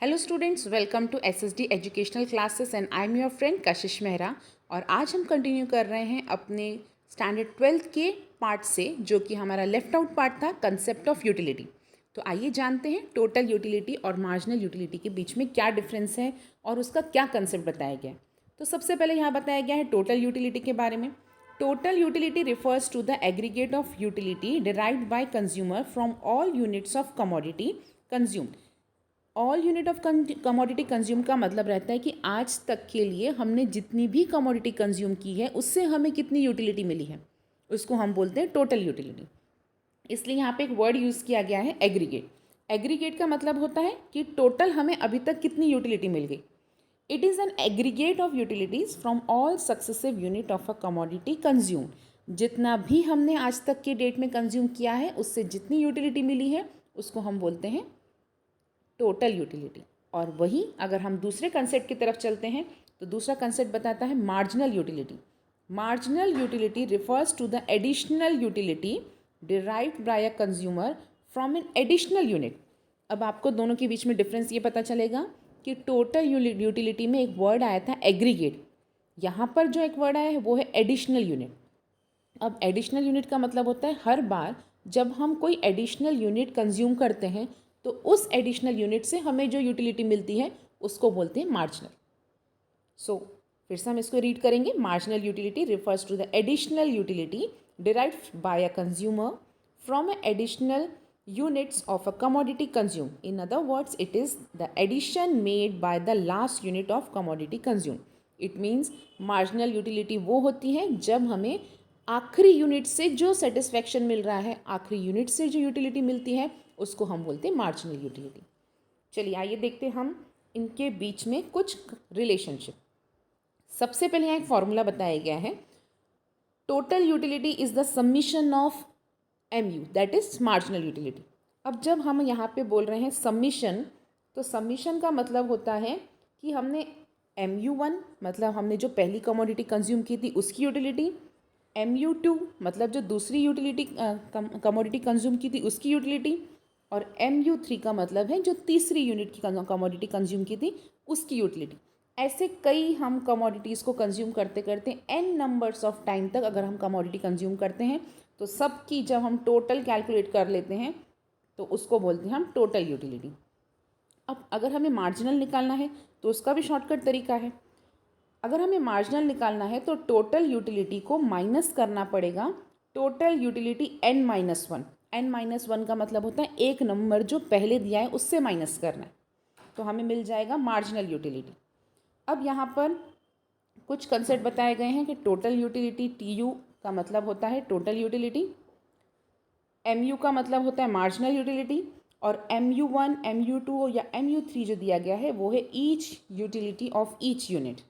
Hello students, welcome to SSD educational classes and I am your friend Kashish Mehra. और आज हम continue कर रहे हैं अपने स्टैंडर्ड 12th के पार्ट से, जो कि हमारा लेफ्ट आउट पार्ट था, कंसेप्ट ऑफ यूटिलिटी। तो आइए जानते हैं टोटल यूटिलिटी और मार्जिनल यूटिलिटी के बीच में क्या डिफरेंस है और उसका क्या कंसेप्ट बताया गया है। तो सबसे पहले यहाँ बताया गया है टोटल यूटिलिटी के बारे में। Total utility refers to the aggregate of utility derived by consumer from all units of commodity consumed. All unit of commodity consume का मतलब रहता है कि आज तक के लिए हमने जितनी भी कमोडिटी कंज्यूम की है उससे हमें कितनी यूटिलिटी मिली है, उसको हम बोलते हैं टोटल यूटिलिटी। इसलिए यहाँ पे एक वर्ड यूज़ किया गया है एग्रीगेट। एग्रीगेट का मतलब होता है कि टोटल हमें अभी तक कितनी यूटिलिटी मिल गई। It is an aggregate of utilities from all successive unit of a commodity consume. जितना भी हमने आज तक के डेट में कंज्यूम किया है उससे जितनी यूटिलिटी मिली है उसको हम बोलते हैं टोटल यूटिलिटी। और वही अगर हम दूसरे कंसेप्ट की तरफ चलते हैं तो दूसरा कंसेप्ट बताता है marginal utility. Marginal utility refers to the additional utility derived by a consumer from an additional unit. अब आपको दोनों के बीच में डिफरेंस ये पता चलेगा कि टोटल यूटिलिटी में एक वर्ड आया था एग्रीगेट, यहाँ पर जो एक वर्ड आया है वो है एडिशनल यूनिट। अब एडिशनल यूनिट का मतलब होता है हर बार जब हम कोई एडिशनल यूनिट कंज्यूम करते हैं तो उस एडिशनल यूनिट से हमें जो यूटिलिटी मिलती है उसको बोलते हैं मार्जिनल। सो फिर से हम इसको रीड करेंगे। Marginal utility refers to the additional utility derived by a consumer from a additional units of a commodity consumed. In other words, it is the addition made by the last unit of commodity consumed. It means marginal utility वो होती है जब हमें आखिरी unit से जो satisfaction मिल रहा है, आखिरी यूनिट से जो यूटिलिटी मिलती है उसको हम बोलते हैं मार्जिनल यूटिलिटी। चलिए आइए देखते हैं हम इनके बीच में कुछ रिलेशनशिप। सबसे पहले यहाँ एक फॉर्मूला बताया गया है। Total utility is the summation of MU, that is marginal utility. अब जब हम यहाँ पे बोल रहे हैं समीशन, तो समीशन का मतलब होता है कि हमने MU1 मतलब हमने जो पहली कमोडिटी कंज्यूम की थी उसकी यूटिलिटी, MU2 मतलब जो दूसरी यूटिलिटी कमोडिटी कंज्यूम की थी उसकी यूटिलिटी, और MU3 का मतलब है जो तीसरी यूनिट की कमोडिटी कंज्यूम की थी उसकी यूटिलिटी। ऐसे कई हम कमोडिटीज़ को कंज्यूम करते करते n नंबर्स ऑफ टाइम तक अगर हम कमोडिटी कंज्यूम करते हैं तो सबकी जब हम टोटल कैलकुलेट कर लेते हैं तो उसको बोलते हैं हम टोटल यूटिलिटी। अब अगर हमें मार्जिनल निकालना है तो उसका भी शॉर्टकट तरीका है। अगर हमें मार्जिनल निकालना है तो टोटल यूटिलिटी को माइनस करना पड़ेगा टोटल यूटिलिटी n-1। n-1 का मतलब होता है एक नंबर जो पहले दिया है उससे माइनस करना है, तो हमें मिल जाएगा मार्जिनल यूटिलिटी। अब यहाँ पर कुछ कंसेप्ट बताए गए हैं कि टोटल यूटिलिटी TU का मतलब होता है टोटल यूटिलिटी, MU का मतलब होता है मार्जिनल यूटिलिटी, और MU1 MU2 या MU3 जो दिया गया है वो है each utility of each unit.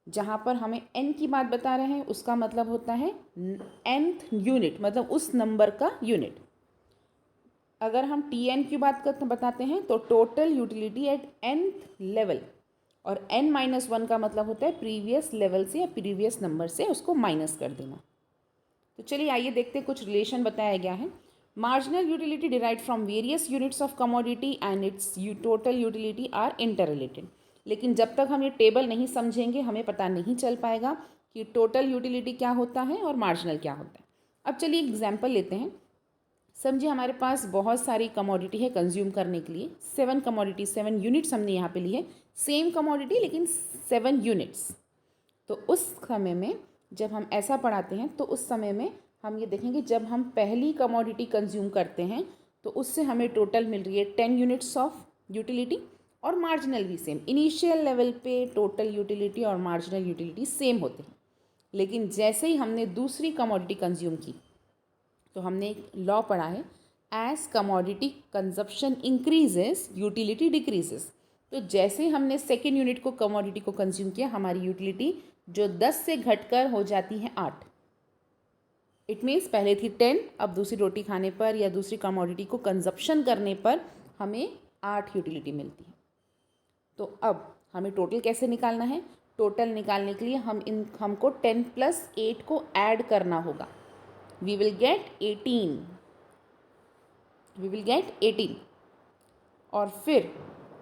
जहाँ पर हमें n की बात बता रहे हैं उसका मतलब होता है nth यूनिट, मतलब उस नंबर का यूनिट। अगर हम TN की बात बताते हैं तो total utility at nth level, और n-1 का मतलब होता है प्रीवियस लेवल से या प्रीवियस नंबर से उसको माइनस कर देना। तो चलिए आइए देखते हैं कुछ रिलेशन बताया गया है। Marginal utility derived from various units of commodity and its total utility are interrelated. लेकिन जब तक हम ये टेबल नहीं समझेंगे हमें पता नहीं चल पाएगा कि टोटल यूटिलिटी क्या होता है और मार्जिनल क्या होता है। अब चलिए एग्जाम्पल लेते हैं। समझिए हमारे पास बहुत सारी कमोडिटी है कंज्यूम करने के लिए, 7 कमोडिटी 7 यूनिट्स हमने यहाँ पे ली है, सेम कमोडिटी लेकिन 7 यूनिट्स। तो उस समय में जब हम ऐसा पढ़ाते हैं तो उस समय में हम ये देखेंगे जब हम पहली कमोडिटी कंज्यूम करते हैं तो उससे हमें टोटल मिल रही है 10 यूनिट्स ऑफ यूटिलिटी, और मार्जिनल भी सेम। इनिशियल लेवल पे टोटल यूटिलिटी और मार्जिनल यूटिलिटी सेम होते हैं, लेकिन जैसे ही हमने दूसरी कमोडिटी कंज्यूम की तो हमने एक लॉ पढ़ा है, as commodity consumption increases utility decreases. तो जैसे ही हमने सेकेंड यूनिट को कमोडिटी को कंज्यूम किया हमारी यूटिलिटी जो 10 से घटकर हो जाती है 8। इट मीन्स पहले थी 10, अब दूसरी रोटी खाने पर या दूसरी कमोडिटी को कंजप्शन करने पर हमें 8 यूटिलिटी मिलती है। तो अब हमें टोटल कैसे निकालना है? टोटल निकालने के लिए हमको 10 + 8 को ऐड करना होगा। we will get 18 और फिर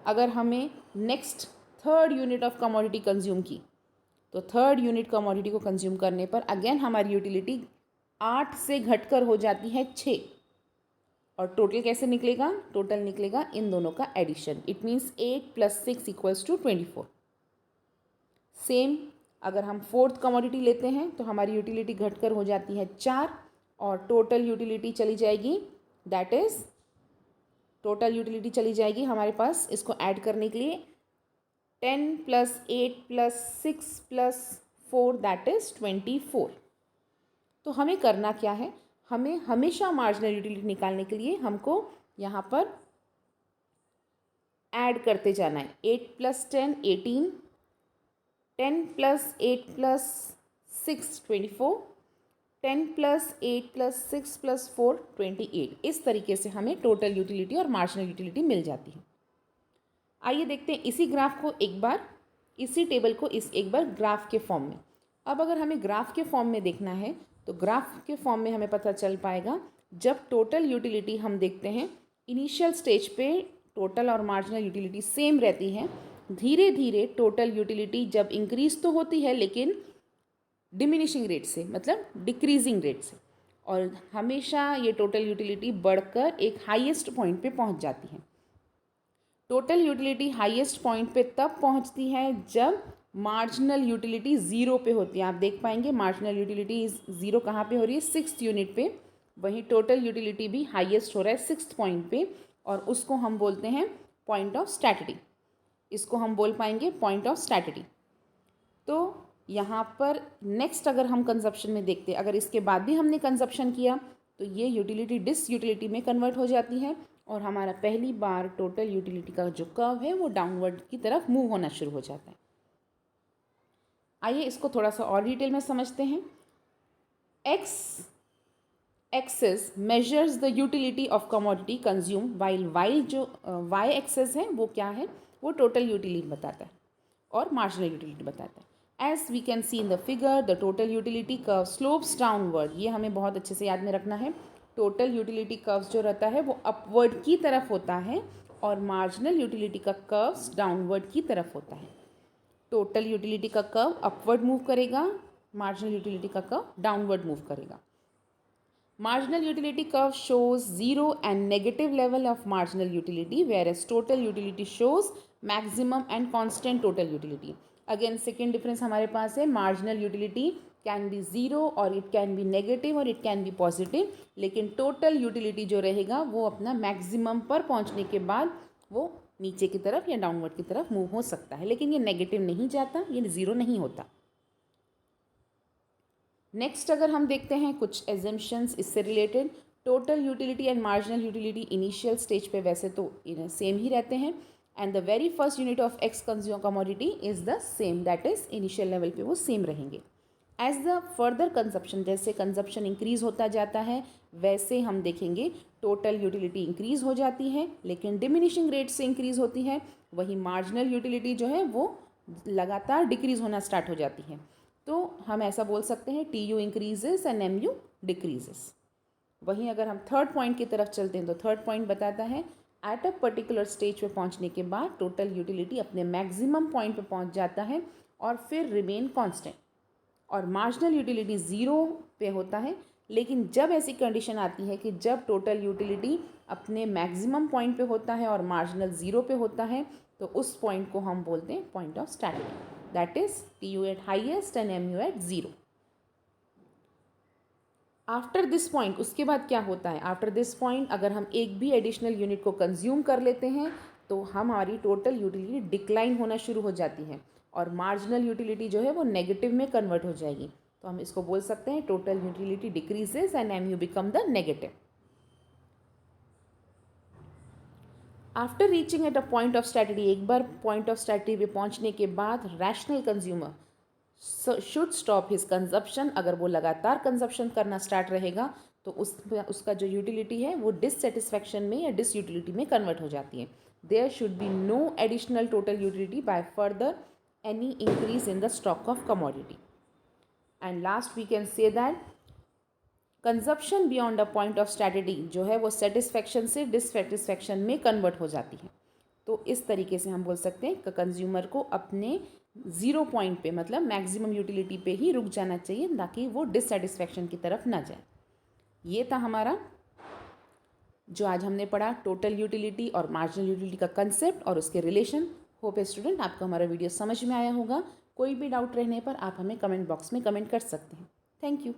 अगर हमें next third unit of commodity consume की, तो थर्ड यूनिट कमोडिटी को कंज्यूम करने पर अगेन हमारी यूटिलिटी 8 से घटकर हो जाती है 6। और टोटल कैसे निकलेगा? टोटल निकलेगा इन दोनों का एडिशन। It means 8 + 6 = 24। सेम अगर हम फोर्थ कमोडिटी लेते हैं तो हमारी यूटिलिटी घटकर हो जाती है 4 और टोटल यूटिलिटी चली जाएगी, दैट इज़ टोटल यूटिलिटी चली जाएगी हमारे पास इसको ऐड करने के लिए 10 + 8 + 6 + 4 दैट इज़ 24। तो हमें करना क्या है? हमें हमेशा मार्जिनल यूटिलिटी निकालने के लिए हमको यहाँ पर ऐड करते जाना है। 8 + 10 18, 10 + 8 + 6 24, 10 + 8 + 6 + 4 28। इस तरीके से हमें टोटल यूटिलिटी और मार्जिनल यूटिलिटी मिल जाती है। आइए देखते हैं इसी ग्राफ को एक बार, इसी टेबल को एक बार ग्राफ के फॉर्म में। अब अगर हमें ग्राफ के फॉर्म में देखना है तो ग्राफ के फॉर्म में हमें पता चल पाएगा जब टोटल यूटिलिटी हम देखते हैं इनिशियल स्टेज पे टोटल और मार्जिनल यूटिलिटी सेम रहती है। धीरे धीरे टोटल यूटिलिटी जब इंक्रीज तो होती है लेकिन डिमिनिशिंग रेट से, मतलब डिक्रीजिंग रेट से, और हमेशा ये टोटल यूटिलिटी बढ़कर एक हाईएस्ट पॉइंट पे पहुंच जाती है। टोटल यूटिलिटी हाईएस्ट पॉइंट पे तब पहुंचती है जब मार्जिनल यूटिलिटी ज़ीरो पे होती है। आप देख पाएंगे मार्जिनल यूटिलिटी ज़ीरो कहाँ पे हो रही है? 6th यूनिट पे। वहीं टोटल यूटिलिटी भी हाईएस्ट हो रहा है 6th पॉइंट पे, और उसको हम बोलते हैं पॉइंट ऑफ स्टैटिटी। इसको हम बोल पाएंगे पॉइंट ऑफ स्टैटिटी। तो यहाँ पर नेक्स्ट अगर हम कंजप्शन में देखते हैं, अगर इसके बाद भी हमने कंजप्शन किया तो ये यूटिलिटी डिस यूटिलिटी में कन्वर्ट हो जाती है और हमारा पहली बार टोटल यूटिलिटी का जो कर्व है वो डाउनवर्ड की तरफ मूव होना शुरू हो जाता है। आइए इसको थोड़ा सा और डिटेल में समझते हैं। X axis measures the utility of commodity consume, while जो वाई एक्सेस है वो क्या है? वो टोटल यूटिलिटी बताता है और मार्जिनल यूटिलिटी बताता है। As we can see in the figure, the total utility curve slopes downward. ये हमें बहुत अच्छे से याद में रखना है। टोटल यूटिलिटी कर्व्स जो रहता है वो अपवर्ड की तरफ होता है और मार्जिनल यूटिलिटी का कर्व्स डाउनवर्ड की तरफ होता है। टोटल यूटिलिटी का कर्व अपवर्ड मूव करेगा, मार्जिनल यूटिलिटी का कर्व डाउनवर्ड मूव करेगा। Marginal utility curve shows zero and negative level of marginal utility, whereas total utility shows maximum and constant total utility. Again second difference हमारे पास है, marginal utility can be zero or it can be negative or it can be positive, लेकिन total utility जो रहेगा वो अपना maximum पर पहुंचने के बाद वो नीचे की तरफ या डाउनवर्ड की तरफ मूव हो सकता है, लेकिन ये नेगेटिव नहीं जाता, ये ज़ीरो नहीं होता। नेक्स्ट अगर हम देखते हैं कुछ एजम्पशंस इससे related, total utility and marginal utility initial stage पे वैसे तो सेम ही रहते हैं, and the very first unit of x consume commodity is the same, that is initial level पे वो सेम रहेंगे। एज द फर्दर कंजप्शन, जैसे कंजप्शन इंक्रीज होता जाता है वैसे हम देखेंगे टोटल यूटिलिटी इंक्रीज हो जाती है लेकिन डिमिनिशिंग रेट से इंक्रीज होती है, वहीं मार्जिनल यूटिलिटी जो है वो लगातार डिक्रीज होना स्टार्ट हो जाती है। तो हम ऐसा बोल सकते हैं T U increases and M U decreases. वहीं अगर हम थर्ड पॉइंट की तरफ चलते हैं तो थर्ड पॉइंट बताता है एट अ पर्टिकुलर स्टेज पे पहुंचने के बाद टोटल यूटिलिटी अपने मैक्सिमम पॉइंट पे पहुंच जाता है और फिर रिमेन कांस्टेंट, और मार्जिनल यूटिलिटी ज़ीरो पे होता है। लेकिन जब ऐसी कंडीशन आती है कि जब टोटल यूटिलिटी अपने मैक्सिमम पॉइंट पे होता है और मार्जिनल ज़ीरो पे होता है तो उस पॉइंट को हम बोलते हैं point of satiety, that is T U at highest and M U at zero. After this point, उसके बाद क्या होता है? आफ्टर दिस पॉइंट अगर हम एक भी एडिशनल यूनिट को कंज्यूम कर लेते हैं तो हमारी टोटल यूटिलिटी डिक्लाइन होना शुरू हो जाती है और मार्जिनल यूटिलिटी जो है वो नेगेटिव में कन्वर्ट हो जाएगी। तो हम इसको बोल सकते हैं total utility decreases and M U become the negative. After reaching at a point of satiety, एक बार पॉइंट ऑफ स्टैटिटी पे पहुंचने के बाद rational consumer should stop his consumption. अगर वो लगातार कंजप्शन करना स्टार्ट रहेगा तो उसका जो यूटिलिटी है वो डिससेटिस्फैक्शन में या डिस यूटिलिटी में कन्वर्ट हो जाती है। There should be no additional total utility by further any increase in the stock of commodity. And last we can say that consumption beyond a point of satiety जो है वो satisfaction से dissatisfaction में convert हो जाती है। तो इस तरीके से हम बोल सकते हैं कि कंज्यूमर को अपने ज़ीरो पॉइंट पे मतलब मैक्सिमम यूटिलिटी पे ही रुक जाना चाहिए ताकि वो डिससेटिस्फैक्शन की तरफ ना जाए। ये था हमारा जो आज हमने पढ़ा टोटल यूटिलिटी और मार्जिनल यूटिलिटी का कंसेप्ट और उसके रिलेशन। होप है स्टूडेंट आपको हमारा वीडियो समझ में आया होगा। कोई भी डाउट रहने पर आप हमें कमेंट बॉक्स में कमेंट कर सकते हैं। Thank you.